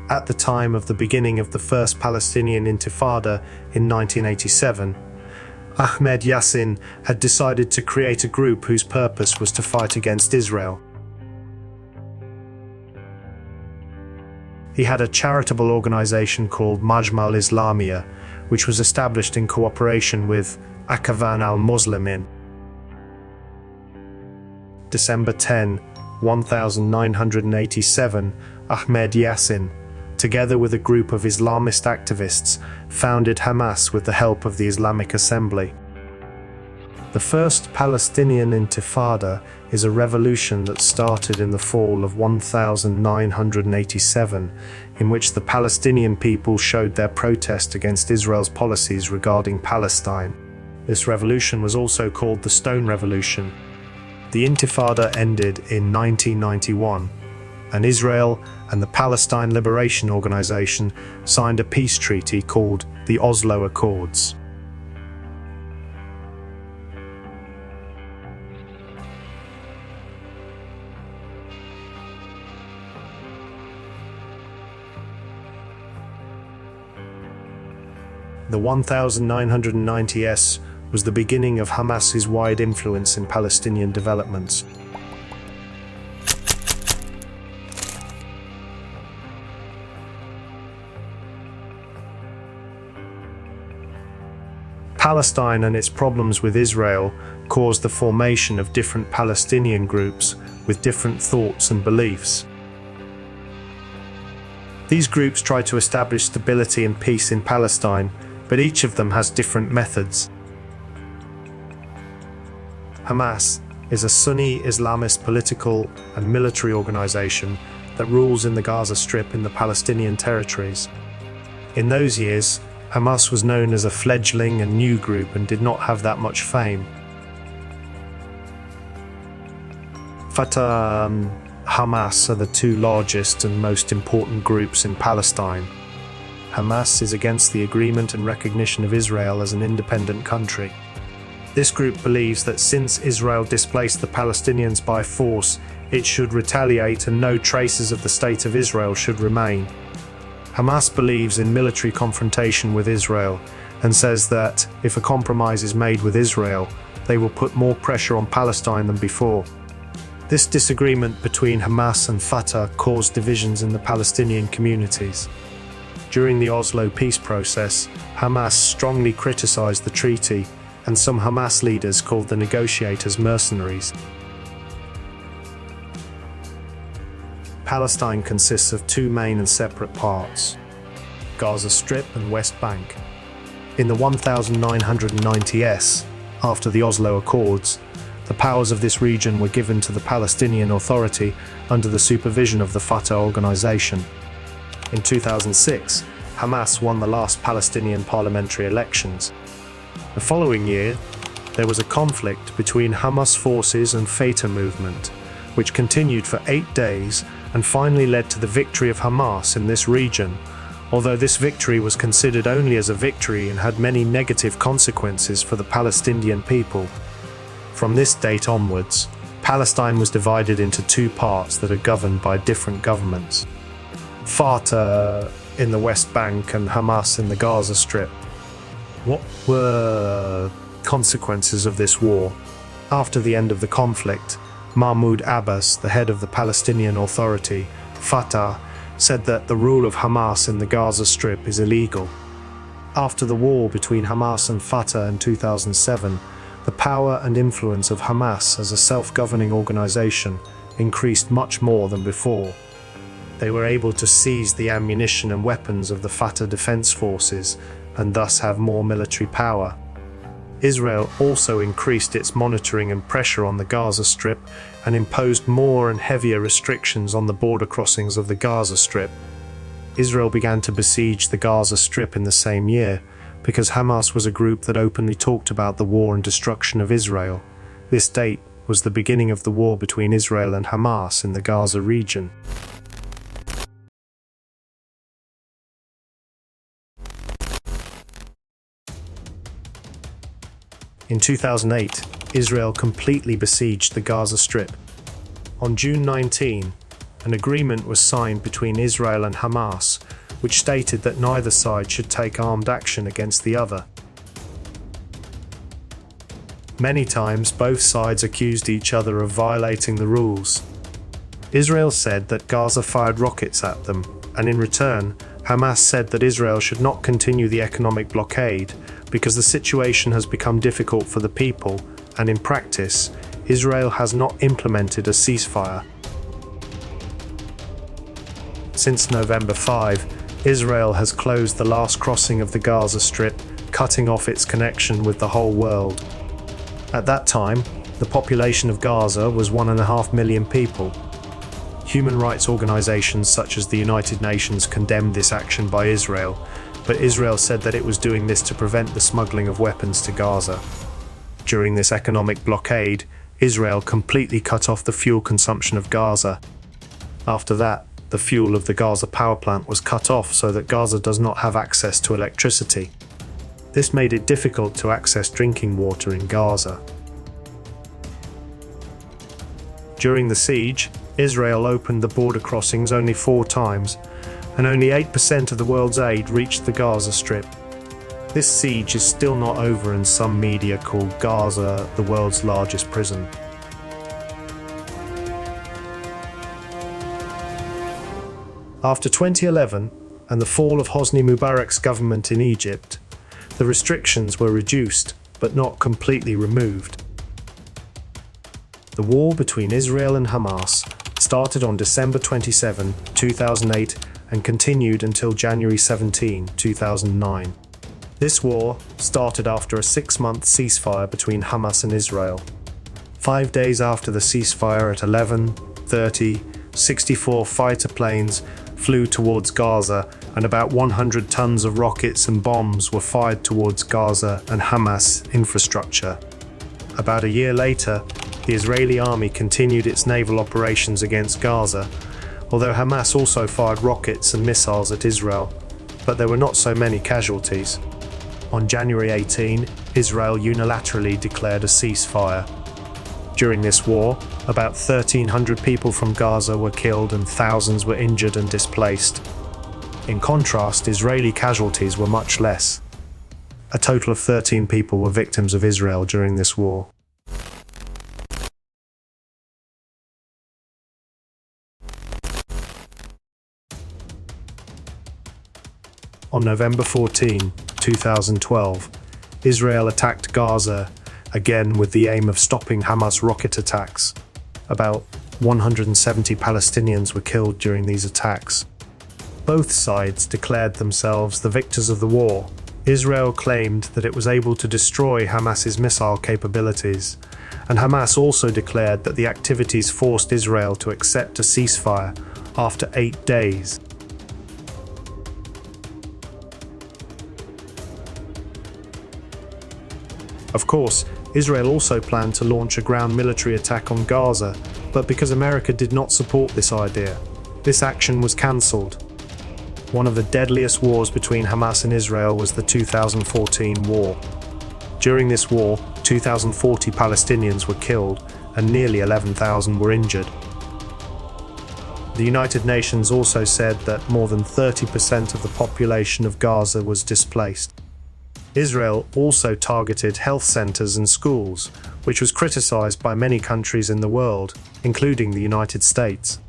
At the time of the beginning of the First Palestinian Intifada in 1987, Ahmed Yassin had decided to create a group whose purpose was to fight against Israel. He had a charitable organization called Majma al-Islamiyya, which was established in cooperation with Akavan al-Muslimin. December 10, 1987, Ahmed Yassin, together with a group of Islamist activists, founded Hamas with the help of the Islamic Assembly. The First Palestinian Intifada is a revolution that started in the fall of 1987, in which the Palestinian people showed their protest against Israel's policies regarding Palestine. This revolution was also called the Stone Revolution. The Intifada ended in 1991, and Israel and the Palestine Liberation Organization signed a peace treaty called the Oslo Accords. The 1990s was the beginning of Hamas's wide influence in Palestinian developments. Palestine and its problems with Israel caused the formation of different Palestinian groups with different thoughts and beliefs. These groups try to establish stability and peace in Palestine, but each of them has different methods. Hamas is a Sunni Islamist political and military organization that rules in the Gaza Strip in the Palestinian territories. In those years, Hamas was known as a fledgling and new group and did not have that much fame. Fatah and Hamas are the two largest and most important groups in Palestine. Hamas is against the agreement and recognition of Israel as an independent country. This group believes that since Israel displaced the Palestinians by force, it should retaliate and no traces of the State of Israel should remain. Hamas believes in military confrontation with Israel and says that if a compromise is made with Israel, they will put more pressure on Palestine than before. This disagreement between Hamas and Fatah caused divisions in the Palestinian communities. During the Oslo peace process, Hamas strongly criticized the treaty, and some Hamas leaders called the negotiators mercenaries. Palestine consists of two main and separate parts: Gaza Strip and West Bank. In the 1990s, after the Oslo Accords, the powers of this region were given to the Palestinian Authority under the supervision of the Fatah organization. In 2006, Hamas won the last Palestinian parliamentary elections. The following year, there was a conflict between Hamas forces and Fatah movement, which continued for 8 days and finally led to the victory of Hamas in this region, although this victory was considered only as a victory and had many negative consequences for the Palestinian people. From this date onwards, Palestine was divided into two parts that are governed by different governments: Fatah in the West Bank and Hamas in the Gaza Strip. What were consequences of this war? After the end of the conflict, Mahmoud Abbas, the head of the Palestinian Authority, Fatah, said that the rule of Hamas in the Gaza Strip is illegal. After the war between Hamas and Fatah in 2007, the power and influence of Hamas as a self-governing organization increased much more than before. They were able to seize the ammunition and weapons of the Fatah Defense Forces and thus have more military power. Israel also increased its monitoring and pressure on the Gaza Strip and imposed more and heavier restrictions on the border crossings of the Gaza Strip. Israel began to besiege the Gaza Strip in the same year because Hamas was a group that openly talked about the war and destruction of Israel. This date was the beginning of the war between Israel and Hamas in the Gaza region. In 2008, Israel completely besieged the Gaza Strip. On June 19, an agreement was signed between Israel and Hamas, which stated that neither side should take armed action against the other. Many times, both sides accused each other of violating the rules. Israel said that Gaza fired rockets at them, and in return, Hamas said that Israel should not continue the economic blockade because the situation has become difficult for the people, and in practice, Israel has not implemented a ceasefire. Since November 5, Israel has closed the last crossing of the Gaza Strip, cutting off its connection with the whole world. At that time, the population of Gaza was 1.5 million people. Human rights organizations such as the United Nations condemned this action by Israel, but Israel said that it was doing this to prevent the smuggling of weapons to Gaza. During this economic blockade, Israel completely cut off the fuel consumption of Gaza. After that, the fuel of the Gaza power plant was cut off so that Gaza does not have access to electricity. This made it difficult to access drinking water in Gaza. During the siege, Israel opened the border crossings only 4 times, and only 8% of the world's aid reached the Gaza Strip. This siege is still not over, and some media call Gaza the world's largest prison. After 2011 and the fall of Hosni Mubarak's government in Egypt, the restrictions were reduced but not completely removed. The war between Israel and Hamas started on December 27, 2008 and continued until January 17, 2009. This war started after a 6-month ceasefire between Hamas and Israel. 5 days after the ceasefire at 11:30, 64 fighter planes flew towards Gaza, and about 100 tons of rockets and bombs were fired towards Gaza and Hamas infrastructure. About a year later, the Israeli army continued its naval operations against Gaza, although Hamas also fired rockets and missiles at Israel, but there were not so many casualties. On January 18, Israel unilaterally declared a ceasefire. During this war, about 1,300 people from Gaza were killed and thousands were injured and displaced. In contrast, Israeli casualties were much less. A total of 13 people were victims of Israel during this war. On November 14, 2012, Israel attacked Gaza, again with the aim of stopping Hamas rocket attacks. About 170 Palestinians were killed during these attacks. Both sides declared themselves the victors of the war. Israel claimed that it was able to destroy Hamas's missile capabilities, and Hamas also declared that the activities forced Israel to accept a ceasefire after 8 days. Of course, Israel also planned to launch a ground military attack on Gaza, but because America did not support this idea, this action was cancelled. One of the deadliest wars between Hamas and Israel was the 2014 war. During this war, 2,040 Palestinians were killed and nearly 11,000 were injured. The United Nations also said that more than 30% of the population of Gaza was displaced. Israel also targeted health centers and schools, which was criticized by many countries in the world, including the United States.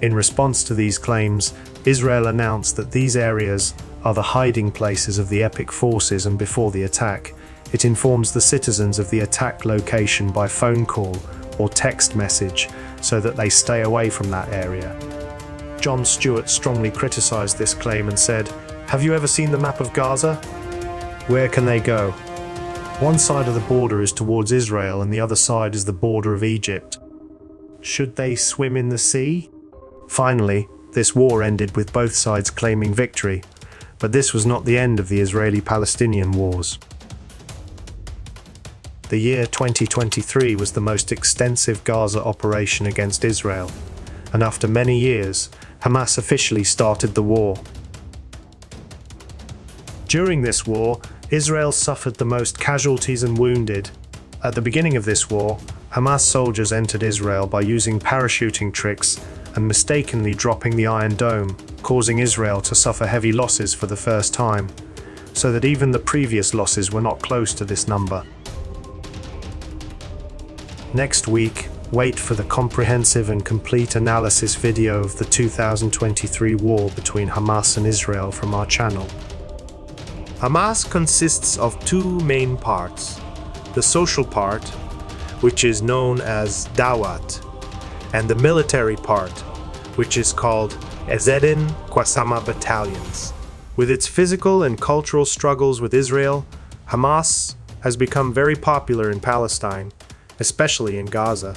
In response to these claims, Israel announced that these areas are the hiding places of the epic forces, and before the attack, it informs the citizens of the attack location by phone call or text message so that they stay away from that area. Jon Stewart strongly criticized this claim and said, "Have you ever seen the map of Gaza? Where can they go? One side of the border is towards Israel and the other side is the border of Egypt. Should they swim in the sea?" Finally, this war ended with both sides claiming victory, but this was not the end of the Israeli-Palestinian wars. The year 2023 was the most extensive Gaza operation against Israel, and after many years, Hamas officially started the war. During this war, Israel suffered the most casualties and wounded. At the beginning of this war, Hamas soldiers entered Israel by using parachuting tricks and mistakenly dropping the Iron Dome, causing Israel to suffer heavy losses for the first time, so that even the previous losses were not close to this number. Next week, wait for the comprehensive and complete analysis video of the 2023 war between Hamas and Israel from our channel. Hamas consists of two main parts: the social part, which is known as Dawat, and the military part, which is called Ezedin Qassama battalions. With its physical and cultural struggles with Israel, Hamas has become very popular in Palestine, especially in Gaza.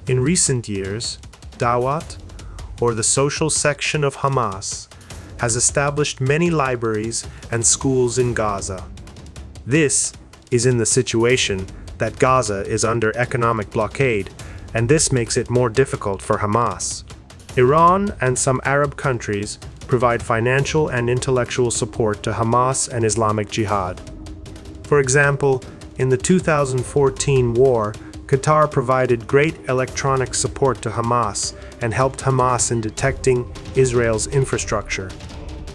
In recent years, Dawat, or the social section of Hamas, has established many libraries and schools in Gaza. This is in the situation that Gaza is under economic blockade, and this makes it more difficult for Hamas. Iran and some Arab countries provide financial and intellectual support to Hamas and Islamic Jihad. For example, in the 2014 war, Qatar provided great electronic support to Hamas and helped Hamas in detecting Israel's infrastructure.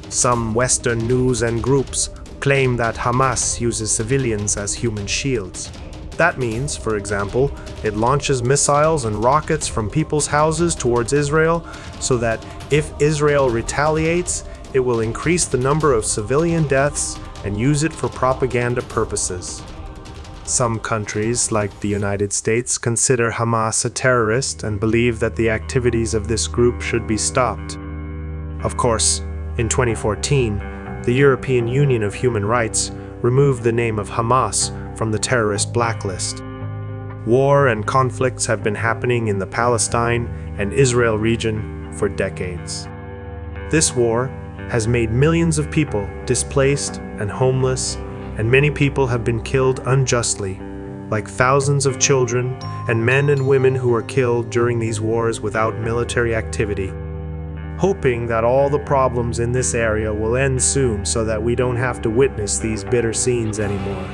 Some Western news and groups claim that Hamas uses civilians as human shields. That means, for example, it launches missiles and rockets from people's houses towards Israel so that if Israel retaliates, it will increase the number of civilian deaths and use it for propaganda purposes. Some countries, like the United States, consider Hamas a terrorist and believe that the activities of this group should be stopped. Of course, in 2014, the European Union of Human Rights removed the name of Hamas from the terrorist blacklist. War and conflicts have been happening in the Palestine and Israel region for decades. This war has made millions of people displaced and homeless, and many people have been killed unjustly, like thousands of children and men and women who were killed during these wars without military activity. Hoping that all the problems in this area will end soon so that we don't have to witness these bitter scenes anymore.